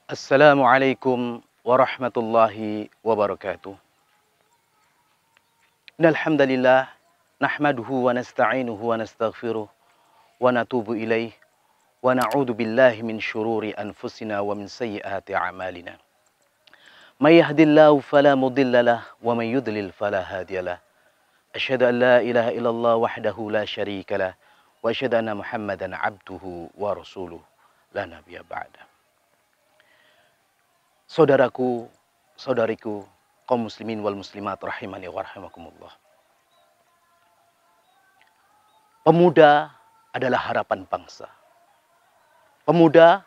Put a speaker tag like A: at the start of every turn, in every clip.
A: Assalamualaikum warahmatullahi wabarakatuh. Innal hamdalillah nahmaduhu wa nasta'inuhu wa nastaghfiruh wa natubu ilaih wa na'udzu billahi min syururi anfusina wa min sayyiati a'malina. May yahdihillahu fala mudhillalah wa may yudlil fala hadiyalah. Asyhadu an la ilaha illallah wahdahu la syarikalah wa asyhadu anna Muhammadan 'abduhu wa rasuluh la nabiyya ba'da. Saudaraku, saudariku, kaum muslimin wal muslimat rahimani wa rahimakumullah. Pemuda adalah harapan bangsa. Pemuda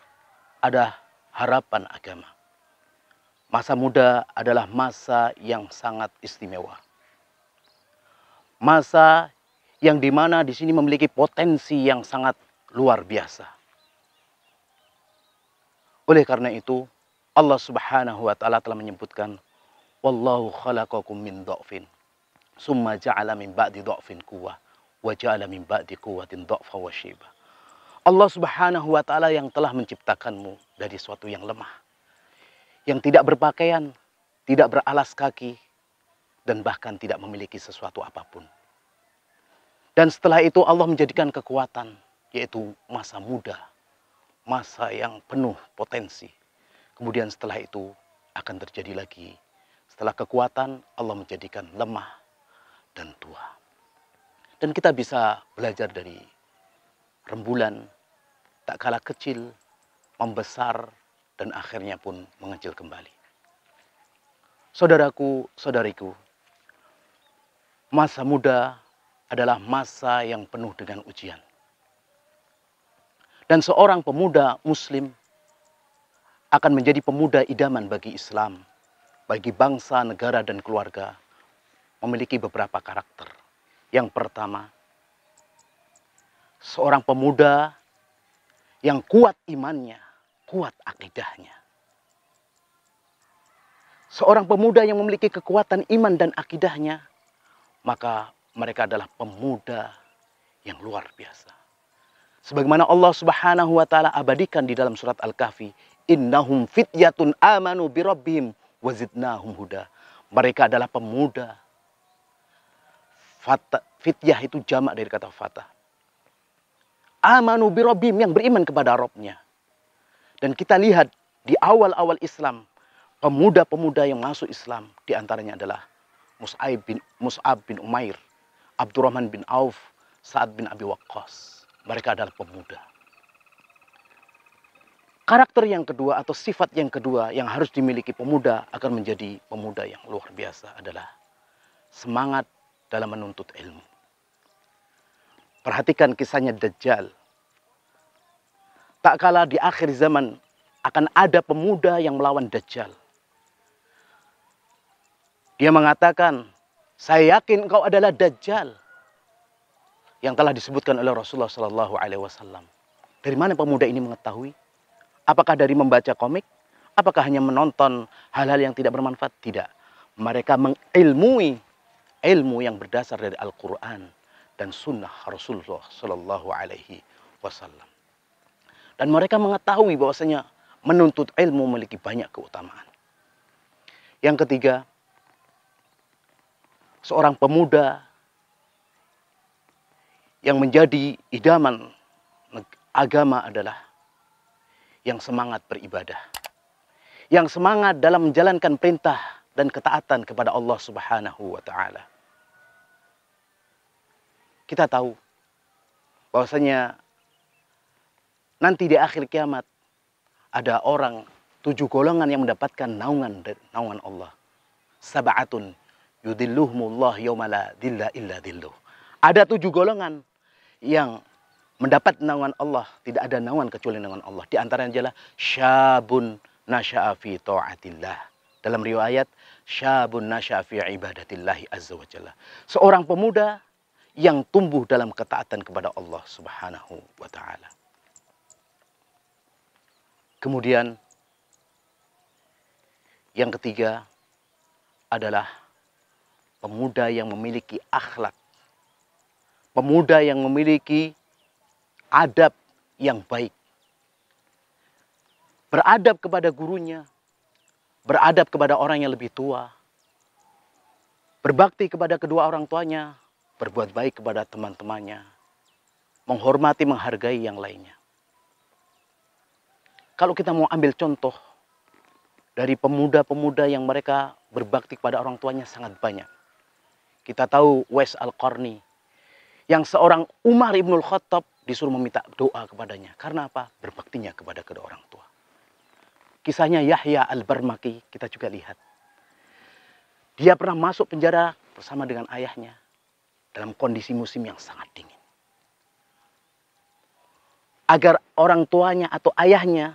A: adalah harapan agama. Masa muda adalah masa yang sangat istimewa. Masa yang dimana di sini memiliki potensi yang sangat luar biasa. Oleh karena itu, Allah Subhanahu wa taala telah menyebutkan, wallahu khalaqakum min dha'fin summa ja'ala min ba'di dha'fin quwwah wa ja'ala min ba'di quwwatin dha'fa wa syaiba. Allah Subhanahu wa taala yang telah menciptakanmu dari suatu yang lemah, yang tidak berpakaian, tidak beralas kaki, dan bahkan tidak memiliki sesuatu apapun. Dan setelah itu Allah menjadikan kekuatan, yaitu masa muda, masa yang penuh potensi. Kemudian setelah itu akan terjadi lagi. Setelah kekuatan, Allah menjadikan lemah dan tua. Dan kita bisa belajar dari rembulan, tak kalah kecil, membesar, dan akhirnya pun mengecil kembali. Saudaraku, saudariku, masa muda adalah masa yang penuh dengan ujian. Dan seorang pemuda muslim akan menjadi pemuda idaman bagi Islam, bagi bangsa, negara, dan keluarga, memiliki beberapa karakter. Yang pertama, seorang pemuda yang kuat imannya, kuat akidahnya. Seorang pemuda yang memiliki kekuatan iman dan akidahnya, maka mereka adalah pemuda yang luar biasa. Sebagaimana Allah Subhanahu wa taala abadikan di dalam surat Al-Kahfi, innahum fityatun amanu birabbihim wazidnahum huda. Mereka adalah pemuda. Fityah itu jamak dari kata fatah. Amanu birabbihim, yang beriman kepada Rabbnya. Dan kita lihat di awal-awal Islam, pemuda-pemuda yang masuk Islam di antaranya adalah Mus'ab bin Umair, Abdurrahman bin Auf, Sa'ad bin Abi Waqqas. Mereka adalah pemuda. Karakter yang kedua atau sifat yang kedua yang harus dimiliki pemuda akan menjadi pemuda yang luar biasa adalah semangat dalam menuntut ilmu. Perhatikan kisahnya Dajjal. Tak kala di akhir zaman akan ada pemuda yang melawan Dajjal. Dia mengatakan, saya yakin engkau adalah Dajjal. Yang telah disebutkan oleh Rasulullah SAW. Dari mana pemuda ini mengetahui? Apakah dari membaca komik? Apakah hanya menonton hal-hal yang tidak bermanfaat? Tidak. Mereka mengilmui ilmu yang berdasar dari Al-Quran dan Sunnah Rasulullah SAW. Dan mereka mengetahui bahwasanya menuntut ilmu memiliki banyak keutamaan. Yang ketiga, seorang pemuda yang menjadi idaman agama adalah yang semangat beribadah. Yang semangat dalam menjalankan perintah dan ketaatan kepada Allah Subhanahu wa taala. Kita tahu bahwasanya nanti di akhir kiamat ada orang 7 golongan yang mendapatkan naungan Allah. Sab'atun yudhilluhumullah yauma la dhilla illa dhilluh. Ada 7 golongan yang mendapat naungan Allah, tidak ada naungan kecuali naungan Allah. Di antaranya adalah syabun nasya'a fi ta'atillah. Dalam riwayat, syabun nasya'a fi ibadatillahi azza wa jalla. Seorang pemuda yang tumbuh dalam ketaatan kepada Allah Subhanahu wa taala. Kemudian yang ketiga adalah pemuda yang memiliki akhlak. Pemuda yang memiliki adab yang baik. beradab kepada gurunya, beradab kepada orang yang lebih tua, berbakti kepada kedua orang tuanya, berbuat baik kepada teman-temannya, menghormati, menghargai yang lainnya. Kalau kita mau ambil contoh dari pemuda-pemuda yang mereka berbakti kepada orang tuanya sangat banyak. Kita tahu Uwais Al-Qarni, yang seorang Umar Ibnul Khattab disuruh meminta doa kepadanya. Karena apa? Berbaktinya kepada kedua orang tua. Kisahnya Yahya Al-Barmaki kita juga lihat. Dia pernah masuk penjara bersama dengan ayahnya dalam kondisi musim yang sangat dingin. Agar orang tuanya atau ayahnya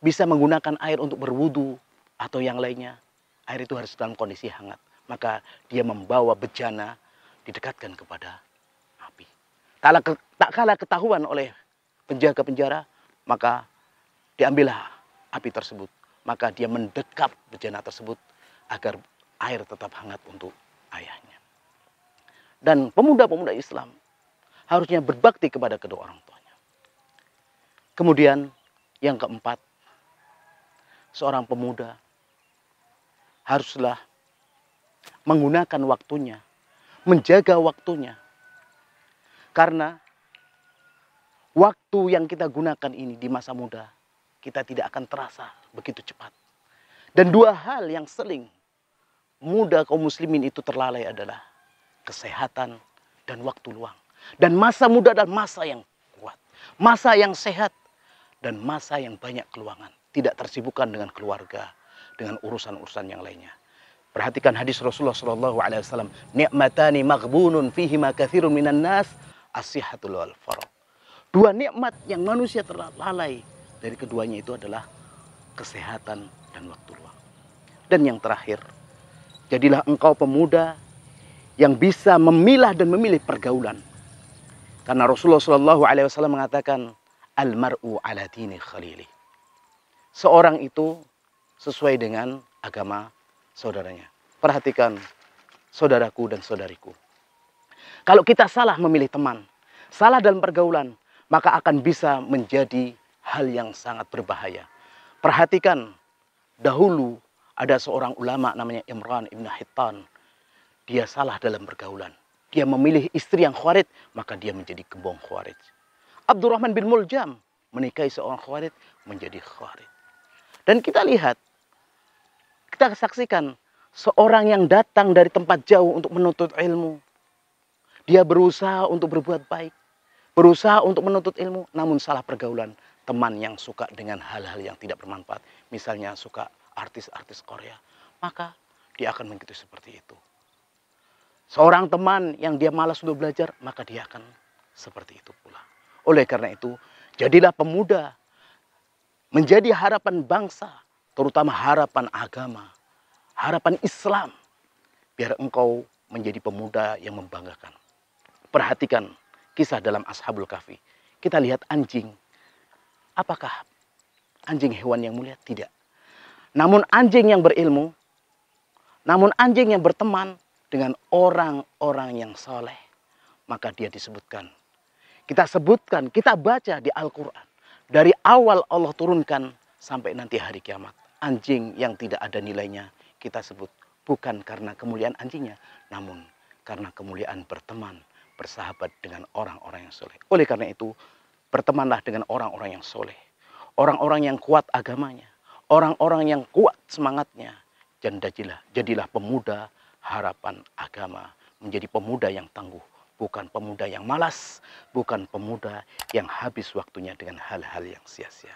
A: bisa menggunakan air untuk berwudu atau yang lainnya, air itu harus dalam kondisi hangat. Maka dia membawa bejana didekatkan kepada api. Tak kalah ketahuan oleh penjaga penjara, maka diambillah api tersebut. Maka dia mendekap bejana tersebut agar air tetap hangat untuk ayahnya. Dan pemuda-pemuda Islam harusnya berbakti kepada kedua orang tuanya. Kemudian yang keempat, seorang pemuda haruslah menggunakan waktunya, menjaga waktunya. Karena waktu yang kita gunakan ini di masa muda, kita tidak akan terasa begitu cepat. Dan dua hal yang sering muda kaum muslimin itu terlalai adalah kesehatan dan waktu luang. Dan masa muda adalah masa yang kuat, masa yang sehat, dan masa yang banyak keluangan. Tidak tersibukkan dengan keluarga, dengan urusan-urusan yang lainnya. Perhatikan hadis Rasulullah SAW. Ni'matani maghbunun fihima kathirun minan nas, as-sihhatul wal faragh. Dua nikmat yang manusia terlalai dari keduanya itu adalah kesehatan dan waktu luang. Dan yang terakhir, jadilah engkau pemuda yang bisa memilah dan memilih pergaulan. Karena Rasulullah SAW mengatakan, al-mar'u ala dini khalili. Seorang itu sesuai dengan agama saudaranya. Perhatikan saudaraku dan saudariku. Kalau kita salah memilih teman, salah dalam pergaulan, maka akan bisa menjadi hal yang sangat berbahaya. Perhatikan, dahulu ada seorang ulama namanya Imran Ibn Hittan. Dia salah dalam pergaulan. Dia memilih istri yang khawarij, maka dia menjadi gembong khawarij. Abdurrahman bin Muljam menikahi seorang khawarij, menjadi khawarij. Dan kita lihat, kita saksikan seorang yang datang dari tempat jauh untuk menuntut ilmu. Dia berusaha untuk berbuat baik, berusaha untuk menuntut ilmu, namun salah pergaulan. Teman yang suka dengan hal-hal yang tidak bermanfaat, misalnya suka artis-artis Korea, maka dia akan mengikuti seperti itu. Seorang teman yang dia malas untuk belajar, maka dia akan seperti itu pula. Oleh karena itu, jadilah pemuda menjadi harapan bangsa, terutama harapan agama, harapan Islam, biar engkau menjadi pemuda yang membanggakan. Perhatikan kisah dalam Ashabul Kahfi. Kita lihat anjing. Apakah anjing hewan yang mulia? Tidak. Namun anjing yang berilmu, namun anjing yang berteman dengan orang-orang yang soleh, maka dia disebutkan. Kita sebutkan, kita baca di Al-Quran. Dari awal Allah turunkan sampai nanti hari kiamat. Anjing yang tidak ada nilainya kita sebut. Bukan karena kemuliaan anjingnya, namun karena kemuliaan berteman, bersahabat dengan orang-orang yang soleh. Oleh karena itu, bertemanlah dengan orang-orang yang soleh. Orang-orang yang kuat agamanya. Orang-orang yang kuat semangatnya. Dan jadilah pemuda harapan agama. Menjadi pemuda yang tangguh. Bukan pemuda yang malas. Bukan pemuda yang habis waktunya dengan hal-hal yang sia-sia.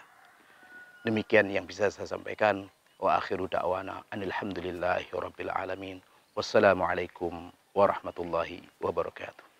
A: Demikian yang bisa saya sampaikan. Wa akhiru da'wana anilhamdulillahi rabbil alamin. Wassalamualaikum warahmatullahi wabarakatuh.